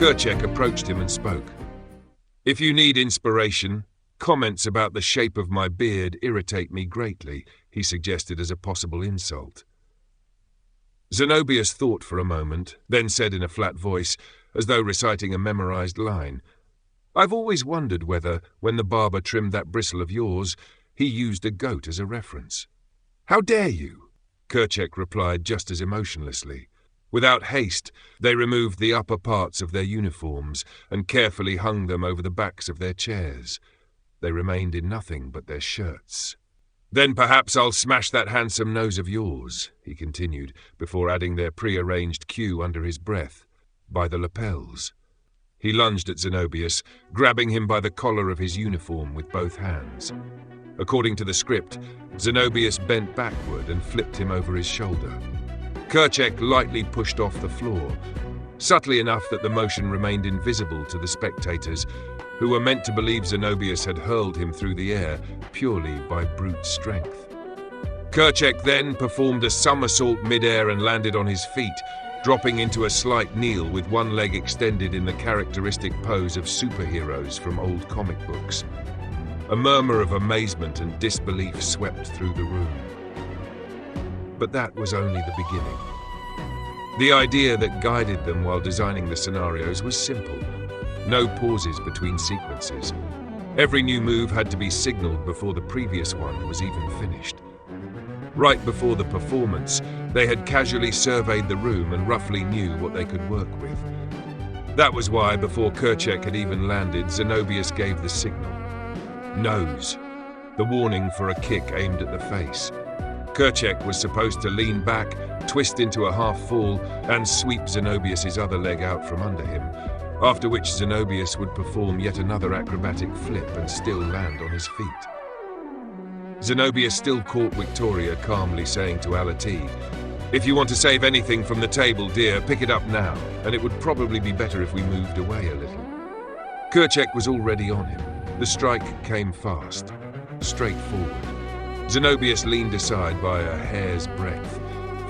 Kerchak approached him and spoke. "If you need inspiration, comments about the shape of my beard irritate me greatly," he suggested as a possible insult. Zenobius thought for a moment, then said in a flat voice, as though reciting a memorized line, "I've always wondered whether, when the barber trimmed that bristle of yours, he used a goat as a reference." "How dare you?" Kerchak replied just as emotionlessly. Without haste, they removed the upper parts of their uniforms and carefully hung them over the backs of their chairs. They remained in nothing but their shirts. "Then perhaps I'll smash that handsome nose of yours," he continued, before adding their pre-arranged cue under his breath, "by the lapels." He lunged at Zenobius, grabbing him by the collar of his uniform with both hands. According to the script, Zenobius bent backward and flipped him over his shoulder. Kerchak lightly pushed off the floor, subtly enough that the motion remained invisible to the spectators, who were meant to believe Zenobius had hurled him through the air purely by brute strength. Kerchak then performed a somersault mid-air and landed on his feet, dropping into a slight kneel with one leg extended in the characteristic pose of superheroes from old comic books. A murmur of amazement and disbelief swept through the room. But that was only the beginning. The idea that guided them while designing the scenarios was simple. No pauses between sequences. Every new move had to be signaled before the previous one was even finished. Right before the performance, they had casually surveyed the room and roughly knew what they could work with. That was why, before Kerchak had even landed, Zenobius gave the signal. Nose. The warning for a kick aimed at the face. Kerchak was supposed to lean back, twist into a half-fall, and sweep Zenobius' other leg out from under him, after which Zenobius would perform yet another acrobatic flip and still land on his feet. Zenobius still caught Victoria calmly saying to Alati, "If you want to save anything from the table, dear, pick it up now, and it would probably be better if we moved away a little." Kerchak was already on him. The strike came fast, straightforward. Zenobius leaned aside by a hair's breadth,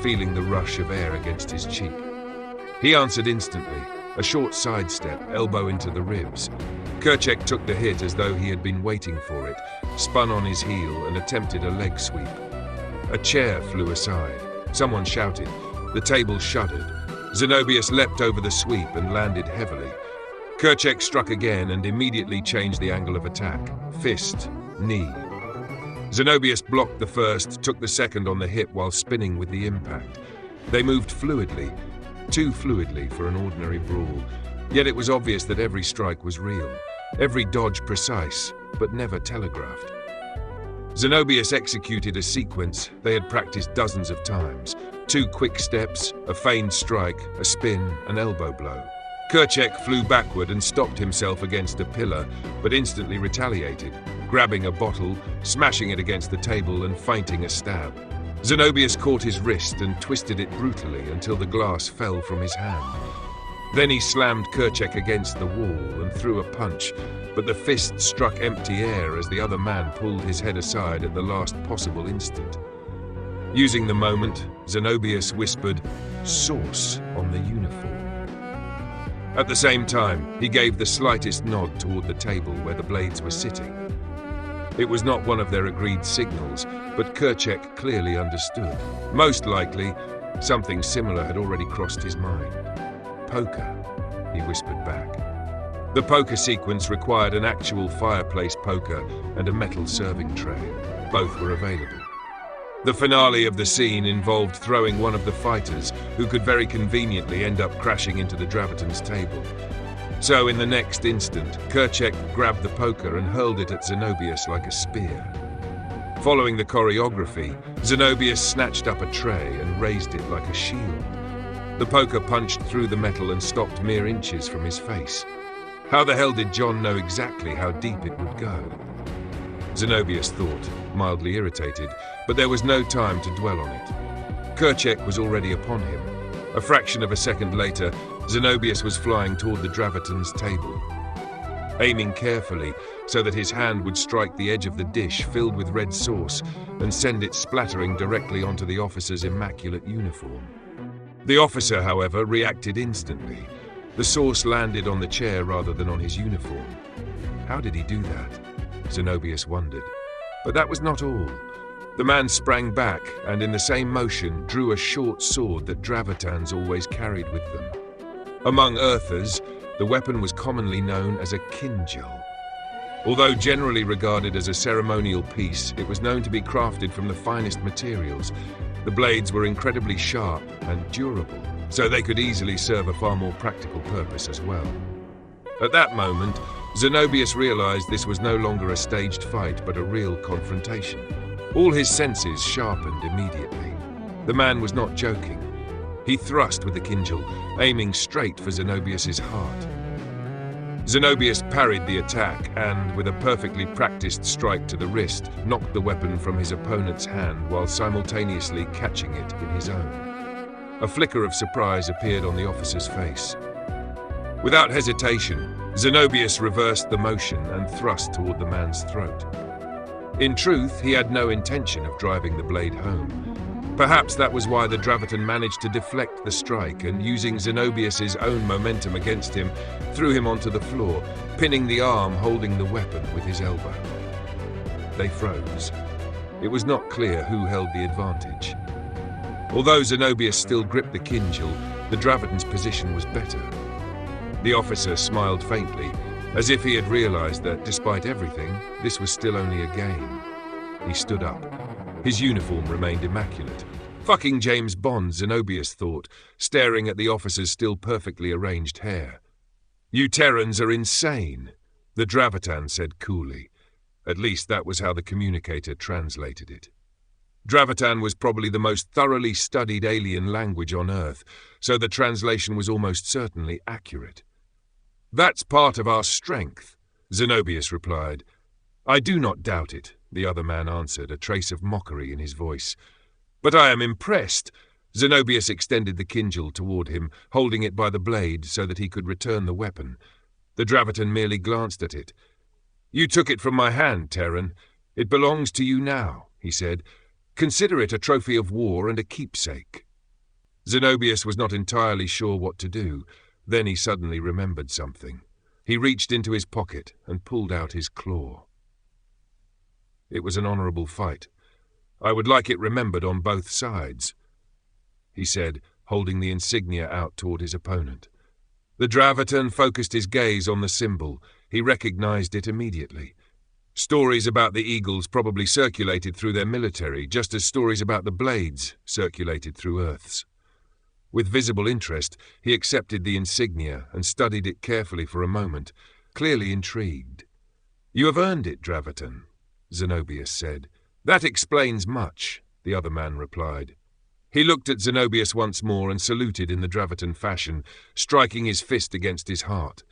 feeling the rush of air against his cheek. He answered instantly, a short sidestep, elbow into the ribs. Kerchak took the hit as though he had been waiting for it, spun on his heel and attempted a leg sweep. A chair flew aside. Someone shouted. The table shuddered. Zenobius leapt over the sweep and landed heavily. Kerchak struck again and immediately changed the angle of attack. Fist, knee. Zenobius blocked the first, took the second on the hip while spinning with the impact. They moved fluidly, too fluidly for an ordinary brawl, yet it was obvious that every strike was real, every dodge precise, but never telegraphed. Zenobius executed a sequence they had practiced dozens of times. 2 quick steps, a feigned strike, a spin, an elbow blow. Kerchak flew backward and stopped himself against a pillar, but instantly retaliated, grabbing a bottle, smashing it against the table and feinting a stab. Zenobius caught his wrist and twisted it brutally until the glass fell from his hand. Then he slammed Kerchak against the wall and threw a punch, but the fist struck empty air as the other man pulled his head aside at the last possible instant. Using the moment, Zenobius whispered, "Sauce," on the uniform. At the same time, he gave the slightest nod toward the table where the blades were sitting. It was not one of their agreed signals, but Kerchak clearly understood. Most likely, something similar had already crossed his mind. "Poker," he whispered back. The poker sequence required an actual fireplace poker and a metal serving tray. Both were available. The finale of the scene involved throwing one of the fighters, who could very conveniently end up crashing into the Draviton's table. So in the next instant, Kerchak grabbed the poker and hurled it at Zenobius like a spear. Following the choreography, Zenobius snatched up a tray and raised it like a shield. The poker punched through the metal and stopped mere inches from his face. How the hell did John know exactly how deep it would go? Zenobius thought, mildly irritated, but there was no time to dwell on it. Kerchak was already upon him. A fraction of a second later, Zenobius was flying toward the Draviton's table. Aiming carefully so that his hand would strike the edge of the dish filled with red sauce and send it splattering directly onto the officer's immaculate uniform. The officer, however, reacted instantly. The sauce landed on the chair rather than on his uniform. How did he do that? Zenobius wondered. But that was not all. The man sprang back and in the same motion drew a short sword that Dravitans always carried with them. Among Earthers, the weapon was commonly known as a kinjal. Although generally regarded as a ceremonial piece, it was known to be crafted from the finest materials. The blades were incredibly sharp and durable, so they could easily serve a far more practical purpose as well. At that moment, Zenobius realized this was no longer a staged fight but a real confrontation. All his senses sharpened immediately. The man was not joking. He thrust with the kinjal, aiming straight for Zenobius's heart. Zenobius parried the attack and, with a perfectly practiced strike to the wrist, knocked the weapon from his opponent's hand while simultaneously catching it in his own. A flicker of surprise appeared on the officer's face. Without hesitation, Zenobius reversed the motion and thrust toward the man's throat. In truth, he had no intention of driving the blade home. Perhaps that was why the Dravitan managed to deflect the strike and, using Zenobius's own momentum against him, threw him onto the floor, pinning the arm holding the weapon with his elbow. They froze. It was not clear who held the advantage. Although Zenobius still gripped the kinjal, the Dravitan's position was better. The officer smiled faintly, as if he had realized that, despite everything, this was still only a game. He stood up. His uniform remained immaculate. Fucking James Bond, Zenobius thought, staring at the officer's still perfectly arranged hair. "You Terrans are insane," the Dravitan said coolly. At least that was how the communicator translated it. Dravitan was probably the most thoroughly studied alien language on Earth, so the translation was almost certainly accurate. "That's part of our strength," Zenobius replied. "I do not doubt it," the other man answered, a trace of mockery in his voice. "But I am impressed." Zenobius extended the kinjal toward him, holding it by the blade so that he could return the weapon. The Dravitan merely glanced at it. "You took it from my hand, Terran. It belongs to you now," he said. "Consider it a trophy of war and a keepsake." Zenobius was not entirely sure what to do. Then he suddenly remembered something. He reached into his pocket and pulled out his claw. "It was an honorable fight. I would like it remembered on both sides," he said, holding the insignia out toward his opponent. The Dravitan focused his gaze on the symbol. He recognized it immediately. Stories about the Eagles probably circulated through their military, just as stories about the Blades circulated through Earth's. With visible interest, he accepted the insignia and studied it carefully for a moment, clearly intrigued. "You have earned it, Dravitan," Zenobius said. "That explains much," the other man replied. He looked at Zenobius once more and saluted in the Dravitan fashion, striking his fist against his heart.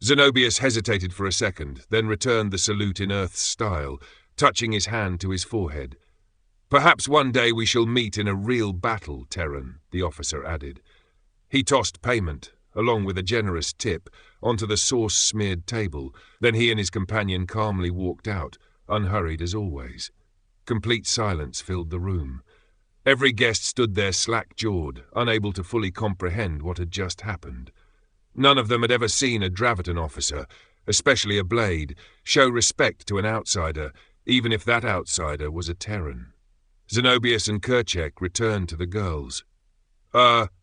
Zenobius hesitated for a second, then returned the salute in Earth's style, touching his hand to his forehead. "Perhaps one day we shall meet in a real battle, Terran," the officer added. He tossed payment, along with a generous tip, onto the sauce-smeared table. Then he and his companion calmly walked out, unhurried as always. Complete silence filled the room. Every guest stood there slack-jawed, unable to fully comprehend what had just happened. None of them had ever seen a Dravitan officer, especially a Blade, show respect to an outsider, even if that outsider was a Terran. Zenobius and Kerchek returned to the girls.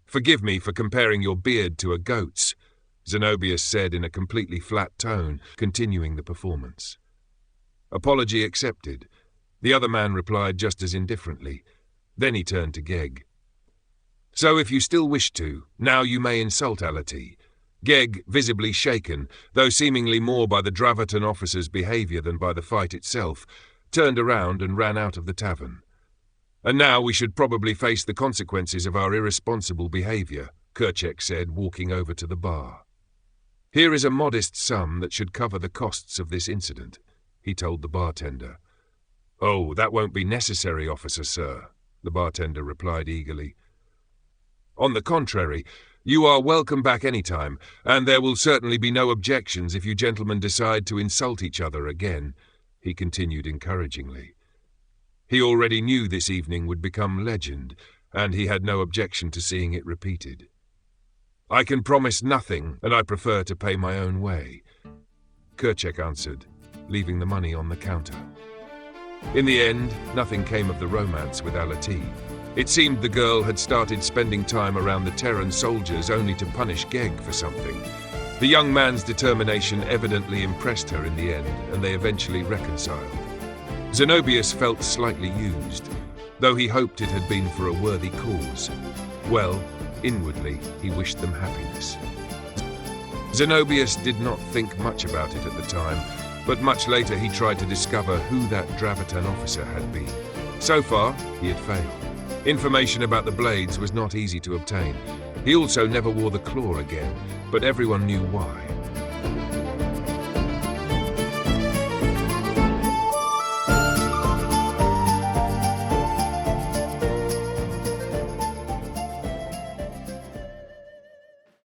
Forgive me for comparing your beard to a goat's," Zenobius said in a completely flat tone, continuing the performance. Apology accepted. The other man replied just as indifferently. Then he turned to Geg. "So if you still wish to, now you may insult Alati." Geg, visibly shaken, though seemingly more by the Dravitan officer's behavior than by the fight itself, turned around and ran out of the tavern. "And now we should probably face the consequences of our irresponsible behavior," Kerchek said, walking over to the bar. "Here is a modest sum that should cover the costs of this incident," he told the bartender. "Oh, that won't be necessary, officer, sir," the bartender replied eagerly. "On the contrary, you are welcome back any time, and there will certainly be no objections if you gentlemen decide to insult each other again," he continued encouragingly. He already knew this evening would become legend, and he had no objection to seeing it repeated. I can promise nothing, and I prefer to pay my own way, Kerchak answered, leaving the money on the counter. In the end, nothing came of the romance with Alati. It seemed the girl had started spending time around the Terran soldiers only to punish Geg for something. The young man's determination evidently impressed her in the end, and they eventually reconciled. Zenobius felt slightly used, though he hoped it had been for a worthy cause. Well, inwardly, he wished them happiness. Zenobius did not think much about it at the time, but much later he tried to discover who that Dravatan officer had been. So far, he had failed. Information about the blades was not easy to obtain. He also never wore the claw again, but everyone knew why.